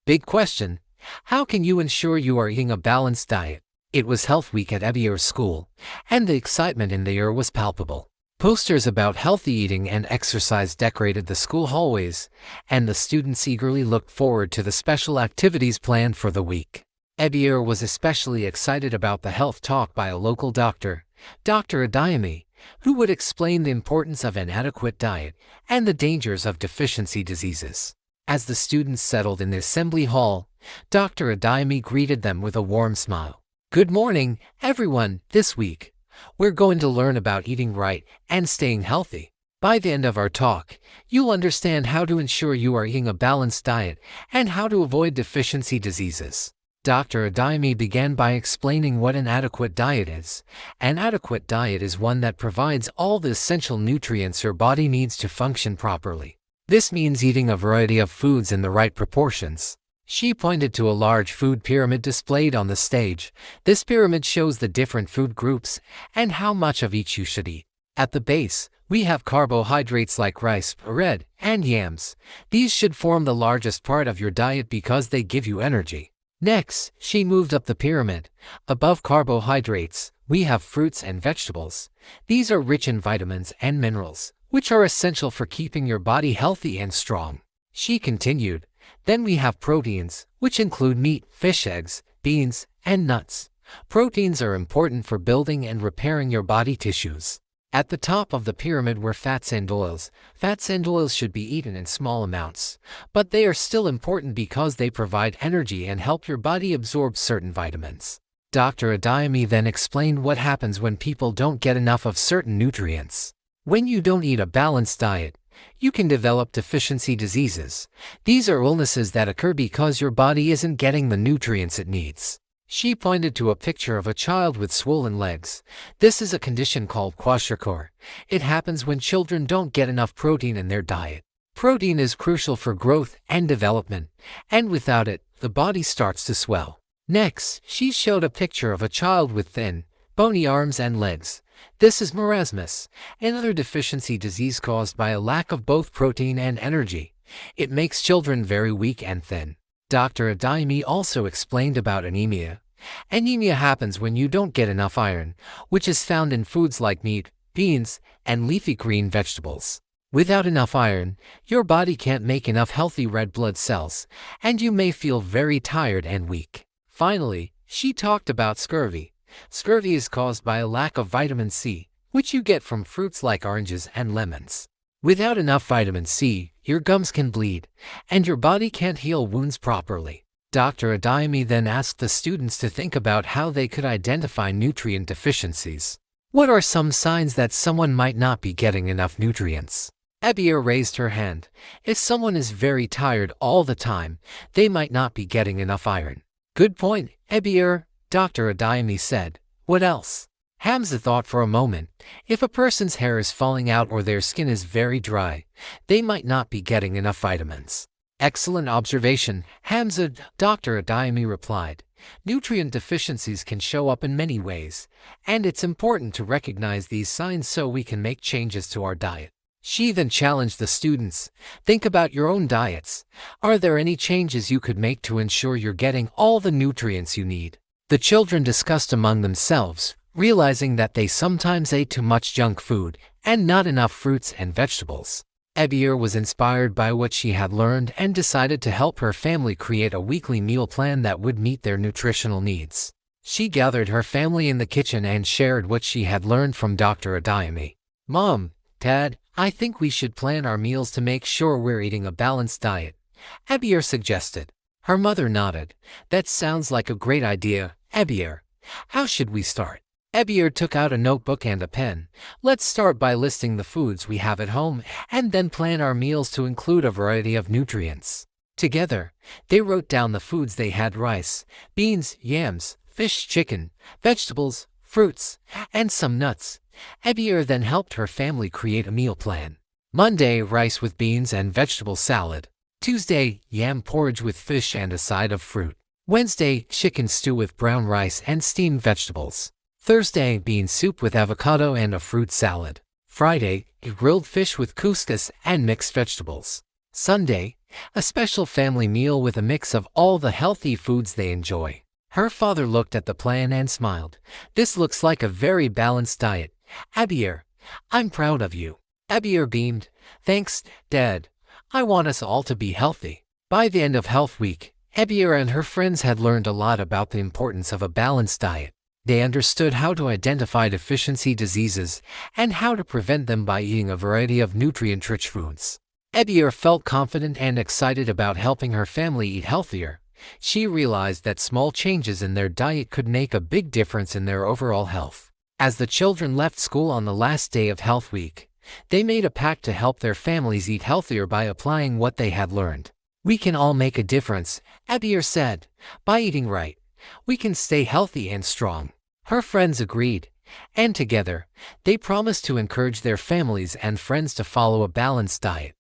Big question. How can you ensure you are eating a balanced diet? It was Health Week at Ebier's school, and the excitement in the air was palpable. Posters about healthy eating and exercise decorated the school hallways, and the students eagerly looked forward to the special activities planned for the week. Ebier was especially excited about the health talk by a local doctor, Dr. Adayemi, who would explain the importance of an adequate diet and the dangers of deficiency diseases. As the students settled in the assembly hall, Dr. Adayemi greeted them with a warm smile. Good morning, everyone. This week, we're going to learn about eating right and staying healthy. By the end of our talk, you'll understand how to ensure you are eating a balanced diet and how to avoid deficiency diseases. Dr. Adayemi began by explaining what an adequate diet is. An adequate diet is one that provides all the essential nutrients your body needs to function properly. This means eating a variety of foods in the right proportions. She pointed to a large food pyramid displayed on the stage. This pyramid shows the different food groups and how much of each you should eat. At the base, we have carbohydrates like rice, bread, and yams. These should form the largest part of your diet because they give you energy. Next, she moved up the pyramid. Above carbohydrates, we have fruits and vegetables. These are rich in vitamins and minerals, which are essential for keeping your body healthy and strong. She continued, then we have proteins, which include meat, fish, eggs, beans, and nuts. Proteins are important for building and repairing your body tissues. At the top of the pyramid were fats and oils. Fats and oils should be eaten in small amounts, but they are still important because they provide energy and help your body absorb certain vitamins. Dr. Adayemi then explained what happens when people don't get enough of certain nutrients. When you don't eat a balanced diet, you can develop deficiency diseases. These are illnesses that occur because your body isn't getting the nutrients it needs. She pointed to a picture of a child with swollen legs. This is a condition called kwashiorkor. It happens when children don't get enough protein in their diet. Protein is crucial for growth and development, and without it, the body starts to swell. Next, she showed a picture of a child with thin, bony arms and legs. This is marasmus, another deficiency disease caused by a lack of both protein and energy. It makes children very weak and thin. Dr. Adayemi also explained about anemia. Anemia happens when you don't get enough iron, which is found in foods like meat, beans, and leafy green vegetables. Without enough iron, your body can't make enough healthy red blood cells, and you may feel very tired and weak. Finally, she talked about scurvy. Scurvy is caused by a lack of vitamin C, which you get from fruits like oranges and lemons. Without enough vitamin C, your gums can bleed, and your body can't heal wounds properly. Dr. Adayemi then asked the students to think about how they could identify nutrient deficiencies. What are some signs that someone might not be getting enough nutrients? Ebier raised her hand. If someone is very tired all the time, they might not be getting enough iron. Good point, Ebier, Dr. Adayemi said. What else? Hamza thought for a moment. If a person's hair is falling out or their skin is very dry, they might not be getting enough vitamins. Excellent observation, Hamza, Dr. Adayemi replied. Nutrient deficiencies can show up in many ways, and it's important to recognize these signs so we can make changes to our diet. She then challenged the students. Think about your own diets. Are there any changes you could make to ensure you're getting all the nutrients you need? The children discussed among themselves, realizing that they sometimes ate too much junk food and not enough fruits and vegetables. Ebier was inspired by what she had learned and decided to help her family create a weekly meal plan that would meet their nutritional needs. She gathered her family in the kitchen and shared what she had learned from Dr. Adayemi. Mom, Dad, I think we should plan our meals to make sure we're eating a balanced diet, Ebier suggested. Her mother nodded. That sounds like a great idea, Ebier. How should we start? Ebier took out a notebook and a pen. Let's start by listing the foods we have at home and then plan our meals to include a variety of nutrients. Together, they wrote down the foods they had: rice, beans, yams, fish, chicken, vegetables, fruits, and some nuts. Ebier then helped her family create a meal plan. Monday, rice with beans and vegetable salad. Tuesday, yam porridge with fish and a side of fruit. Wednesday, chicken stew with brown rice and steamed vegetables. Thursday, bean soup with avocado and a fruit salad. Friday, grilled fish with couscous and mixed vegetables. Sunday, a special family meal with a mix of all the healthy foods they enjoy. Her father looked at the plan and smiled. This looks like a very balanced diet. Abir, I'm proud of you. Abir beamed. Thanks, Dad. I want us all to be healthy. By the end of Health Week, Abir and her friends had learned a lot about the importance of a balanced diet. They understood how to identify deficiency diseases and how to prevent them by eating a variety of nutrient-rich foods. Abir felt confident and excited about helping her family eat healthier. She realized that small changes in their diet could make a big difference in their overall health. As the children left school on the last day of Health Week, they made a pact to help their families eat healthier by applying what they had learned. We can all make a difference, Abir said. By eating right, we can stay healthy and strong. Her friends agreed, and together, they promised to encourage their families and friends to follow a balanced diet.